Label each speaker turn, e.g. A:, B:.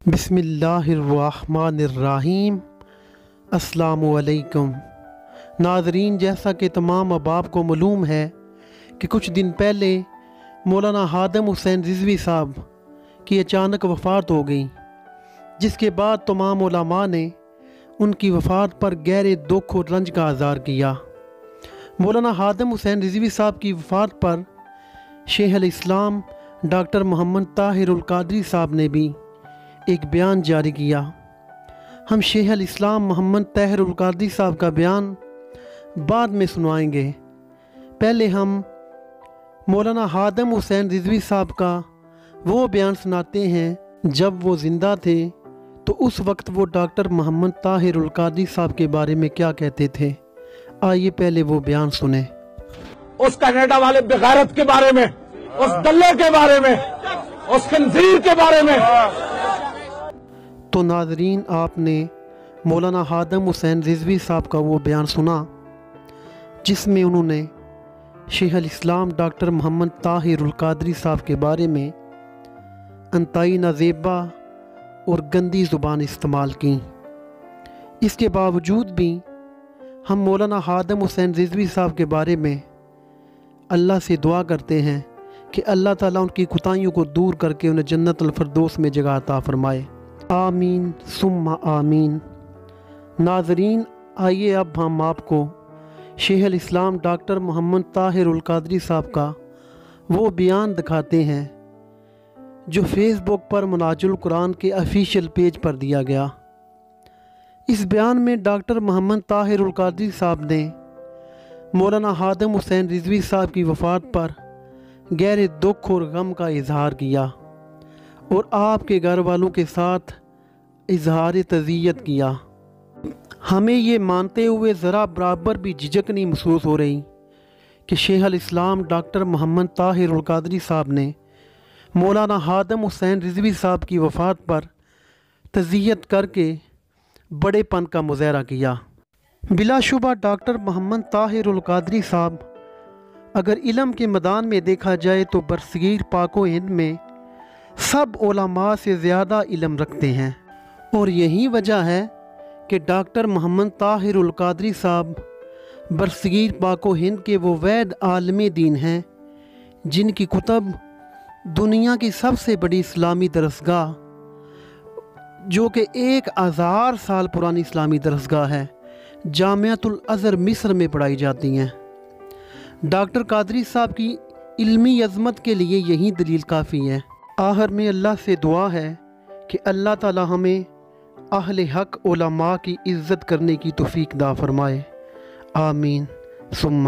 A: بسم اللہ الرحمن الرحیم۔ السلام علیکم ناظرین، جیسا کہ تمام احباب کو معلوم ہے کہ کچھ دن پہلے مولانا ہادم حسین رضوی صاحب کی اچانک وفات ہو گئی، جس کے بعد تمام علماء نے ان کی وفات پر گہرے دکھ اور رنج کا اظہار کیا۔ مولانا ہادم حسین رضوی صاحب کی وفات پر شیخ الاسلام ڈاکٹر محمد طاہر القادری صاحب نے بھی ایک بیان جاری کیا۔ ہم شیخ الاسلام محمد طاہر القادری صاحب کا بیان بعد میں سنائیں گے، پہلے ہم مولانا ہادم حسین رضوی صاحب کا وہ بیان سناتے ہیں جب وہ زندہ تھے تو اس وقت وہ ڈاکٹر محمد طاہر القادری صاحب کے بارے میں کیا کہتے تھے۔ آئیے پہلے وہ بیان سنیں۔
B: اس کینیڈا والے بغیرت کے بارے میں، اس دلے کے بارے میں، اس خنزیر کے بارے میں۔
A: تو ناظرین، آپ نے مولانا ہادم حسین رضوی صاحب کا وہ بیان سنا جس میں انہوں نے شیخ الاسلام ڈاکٹر محمد طاہر القادری صاحب کے بارے میں انتہائی نازیبا اور گندی زبان استعمال کی۔ اس کے باوجود بھی ہم مولانا ہادم حسین رضوی صاحب کے بارے میں اللہ سے دعا کرتے ہیں کہ اللہ تعالیٰ ان کی کوتاہیوں کو دور کر کے انہیں جنت الفردوس میں جگہ عطا فرمائے، آمین ثم آمین۔ ناظرین، آئیے اب ہم آپ کو شیخ الاسلام ڈاکٹر محمد طاہر القادری صاحب کا وہ بیان دکھاتے ہیں جو فیس بک پر مناج القرآن کے آفیشیل پیج پر دیا گیا۔ اس بیان میں ڈاکٹر محمد طاہر القادری صاحب نے مولانا ہادم حسین رضوی صاحب کی وفات پر گہرے دکھ اور غم کا اظہار کیا اور آپ کے گھر والوں کے ساتھ اظہار تعزیت کیا۔ ہمیں یہ مانتے ہوئے ذرا برابر بھی جھجک نہیں محسوس ہو رہی کہ شیخ الاسلام ڈاکٹر محمد طاہر القادری صاحب نے مولانا ہادم حسین رضوی صاحب کی وفات پر تعزیت کر کے بڑے پن کا مظاہرہ کیا۔ بلا شبہ ڈاکٹر محمد طاہر القادری صاحب اگر علم کے میدان میں دیکھا جائے تو برصغیر پاک و ہند میں سب علماء سے زیادہ علم رکھتے ہیں، اور یہی وجہ ہے کہ ڈاکٹر محمد طاہر القادری صاحب برصغیر پاک و ہند کے وہ واحد عالم دین ہیں جن کی کتب دنیا کی سب سے بڑی اسلامی درسگاہ، جو کہ 1000 سال پرانی اسلامی درسگاہ ہے، جامعۃ الازہر مصر میں پڑھائی جاتی ہیں۔ ڈاکٹر قادری صاحب کی علمی عظمت کے لیے یہی دلیل کافی ہے۔ آخر میں اللہ سے دعا ہے کہ اللہ تعالی ہمیں اہل حق علماء کی عزت کرنے کی توفیق عطا فرمائے، آمین ثم